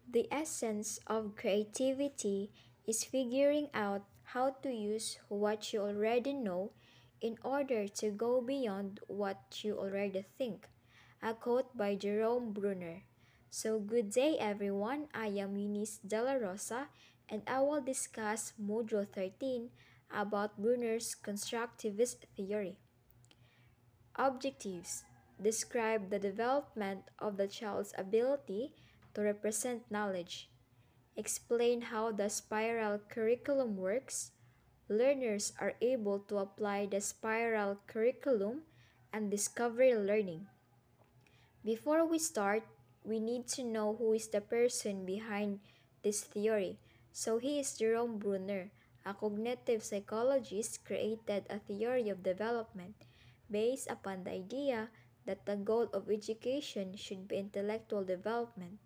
The essence of creativity is figuring out how to use what you already know in order to go beyond what you already think. A quote by Jerome Bruner. So, good day everyone. I am Eunice Dela Rosa and I will discuss Module 13 about Bruner's constructivist theory. Objectives describe the development of the child's ability to represent knowledge. Explain how the spiral curriculum works. Learners are able to apply the spiral curriculum and discovery learning. Before we start, we need to know who is the person behind this theory. So he is Jerome Bruner, a cognitive psychologist created a theory of development based upon the idea that the goal of education should be intellectual development.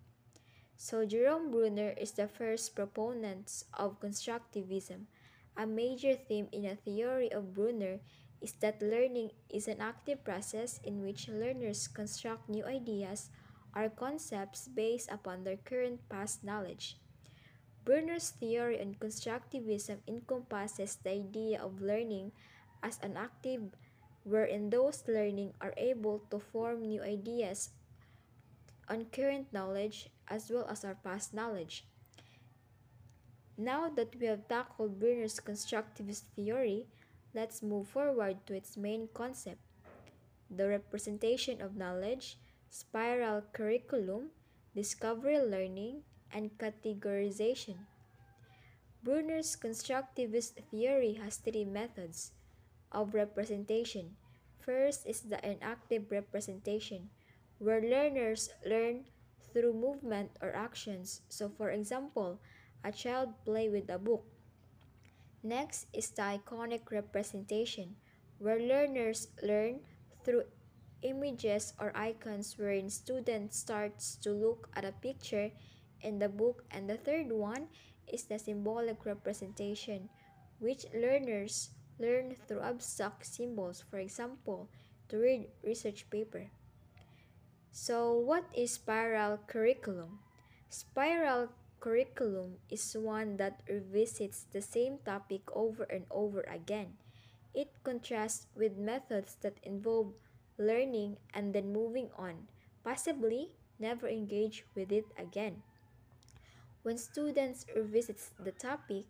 So Jerome Bruner is the first proponent of constructivism. A major theme in the theory of Bruner is that learning is an active process in which learners construct new ideas or concepts based upon their current past knowledge. Bruner's theory on constructivism encompasses the idea of learning as an active wherein those learning are able to form new ideas on current knowledge as well as our past knowledge. Now that we have tackled Bruner's constructivist theory, let's move forward to its main concept, the representation of knowledge, spiral curriculum, discovery learning, and categorization. Bruner's constructivist theory has three methods of representation. First is the enactive representation, where learners learn through movement or actions. So, for example, a child play with a book. Next is the iconic representation, where learners learn through images or icons wherein students starts to look at a picture in the book. And the third one is the symbolic representation, which learners learn through abstract symbols, for example, to read research paper. So, what is spiral curriculum? Spiral curriculum is one that revisits the same topic over and over again. It contrasts with methods that involve learning and then moving on, possibly never engage with it again. When students revisit the topic,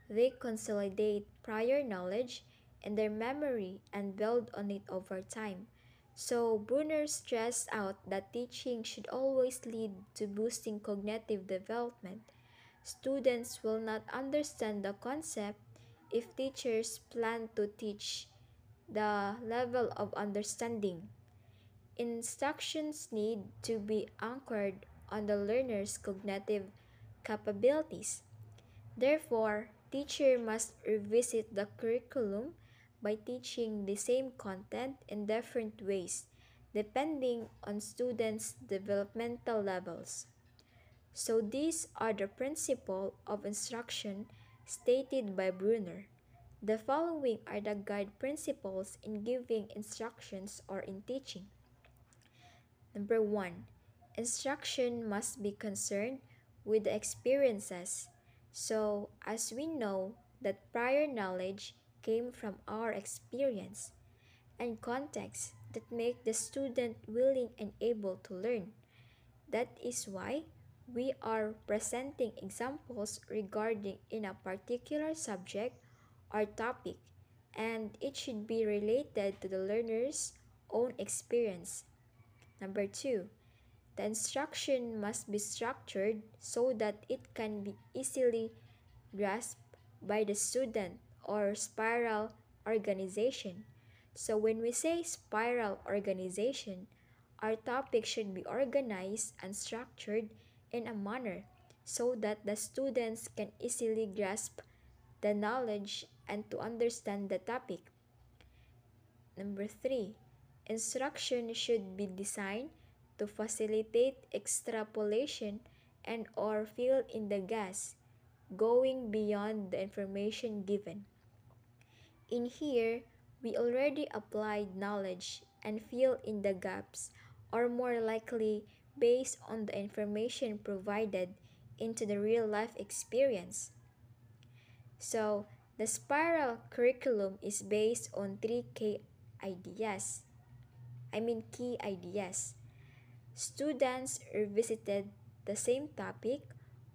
they consolidate prior knowledge in their memory and build on it over time. So, Brunner stressed out that teaching should always lead to boosting cognitive development. Students will not understand the concept if teachers plan to teach the level of understanding. Instructions need to be anchored on the learner's cognitive capabilities. Therefore, teacher must revisit the curriculum by teaching the same content in different ways depending on students' developmental levels. So these are the principles of instruction stated by Bruner. The following are the guide principles in giving instructions or in teaching. Number 1. Instruction must be concerned with the experiences. So, as we know that prior knowledge came from our experience and context that make the student willing and able to learn. That is why we are presenting examples regarding in a particular subject or topic, and it should be related to the learner's own experience. Number 2, the instruction must be structured so that it can be easily grasped by the student or spiral organization. So when we say spiral organization, our topic should be organized and structured in a manner so that the students can easily grasp the knowledge and to understand the topic. Number 3, instruction should be designed to facilitate extrapolation and or fill in the gaps, going beyond the information given. In here, we already applied knowledge and fill in the gaps, or more likely based on the information provided into the real life experience. So, the spiral curriculum is based on three ideas. key ideas. Students revisited the same topic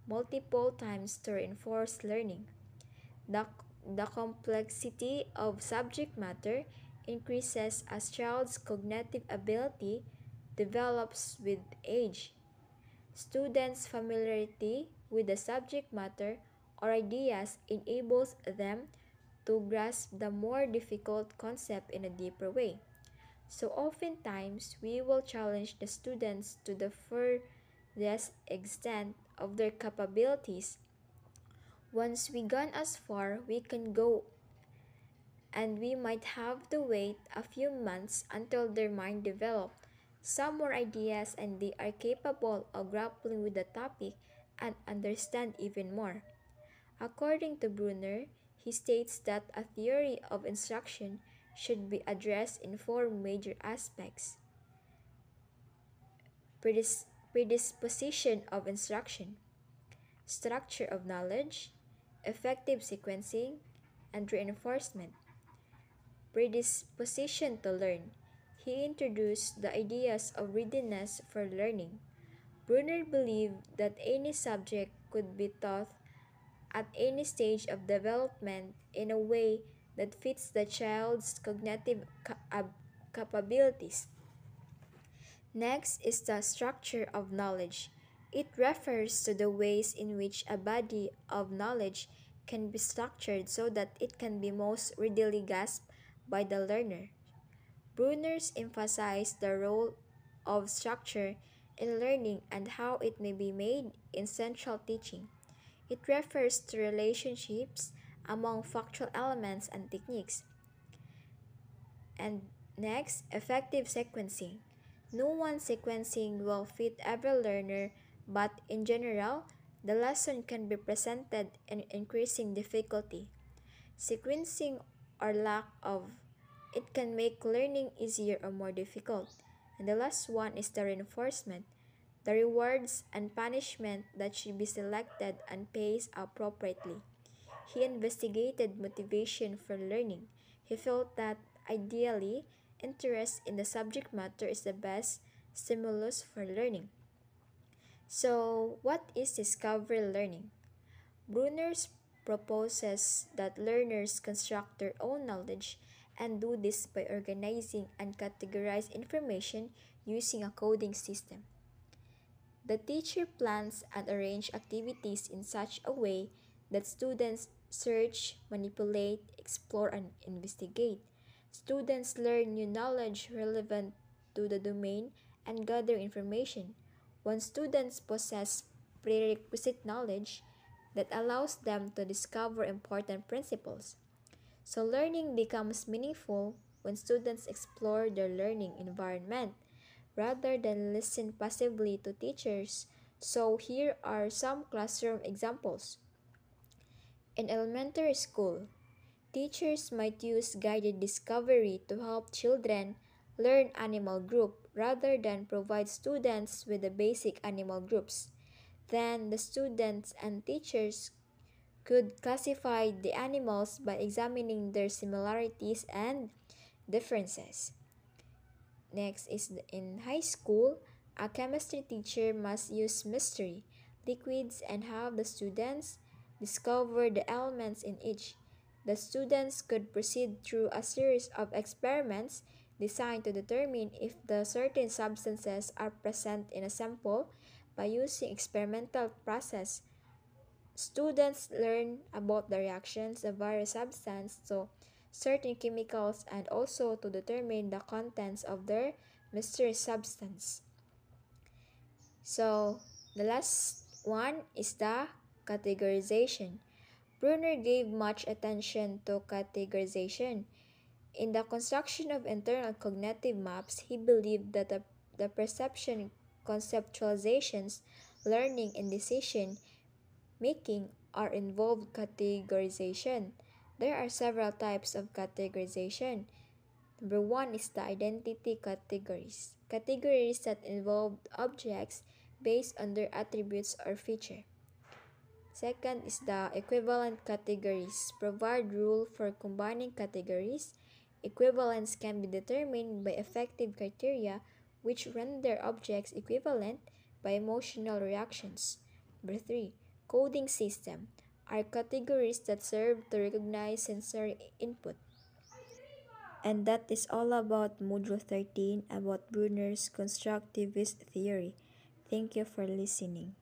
multiple times to reinforce learning. The, the complexity of subject matter increases as child's cognitive ability develops with age. Students' familiarity with the subject matter or ideas enables them to grasp the more difficult concept in a deeper way. So oftentimes, we will challenge the students to the furthest extent of their capabilities. Once we gone as far, we can go, and we might have to wait a few months until their mind develop some more ideas and they are capable of grappling with the topic and understand even more. According to Bruner, he states that a theory of instruction should be addressed in four major aspects: predisposition of instruction, structure of knowledge, effective sequencing, and reinforcement. Predisposition to learn. He introduced the ideas of readiness for learning. Bruner believed that any subject could be taught at any stage of development in a way that fits the child's cognitive capabilities. Next is the structure of knowledge. It refers to the ways in which a body of knowledge can be structured so that it can be most readily grasped by the learner. Bruner's emphasized the role of structure in learning and how it may be made in central teaching. It refers to relationships among factual elements and techniques. And next, effective sequencing. No one sequencing will fit every learner, but in general, the lesson can be presented in increasing difficulty. Sequencing or lack of it can make learning easier or more difficult. And the last one is the reinforcement, the rewards and punishment that should be selected and paced appropriately. He investigated motivation for learning. He felt that ideally, interest in the subject matter is the best stimulus for learning. So, what is discovery learning? Bruner's proposes that learners construct their own knowledge and do this by organizing and categorize information using a coding system. The teacher plans and arranges activities in such a way that students search, manipulate, explore, and investigate. Students learn new knowledge relevant to the domain and gather information. When students possess prerequisite knowledge that allows them to discover important principles. So learning becomes meaningful when students explore their learning environment rather than listen passively to teachers. So here are some classroom examples. In elementary school, teachers might use guided discovery to help children learn animal group rather than provide students with the basic animal groups. Then the students and teachers could classify the animals by examining their similarities and differences. Next is in high school, a chemistry teacher must use mystery liquids and have the students discover the elements in each. The students could proceed through a series of experiments designed to determine if the certain substances are present in a sample by using experimental process. Students learn about the reactions of various substances to certain chemicals and also to determine the contents of their mystery substance. So, the last one is the categorization. Bruner gave much attention to categorization. In the construction of internal cognitive maps, he believed that the perception, conceptualizations, learning, and decision making are involved categorization. There are several types of categorization. Number one is the identity categories. Categories that involve objects based on their attributes or feature. Second is the equivalent categories. Provide rule for combining categories. Equivalence can be determined by effective criteria which render objects equivalent by emotional reactions. Number 3. Coding system are categories that serve to recognize sensory input. And that is all about Module 13 about Bruner's constructivist theory. Thank you for listening.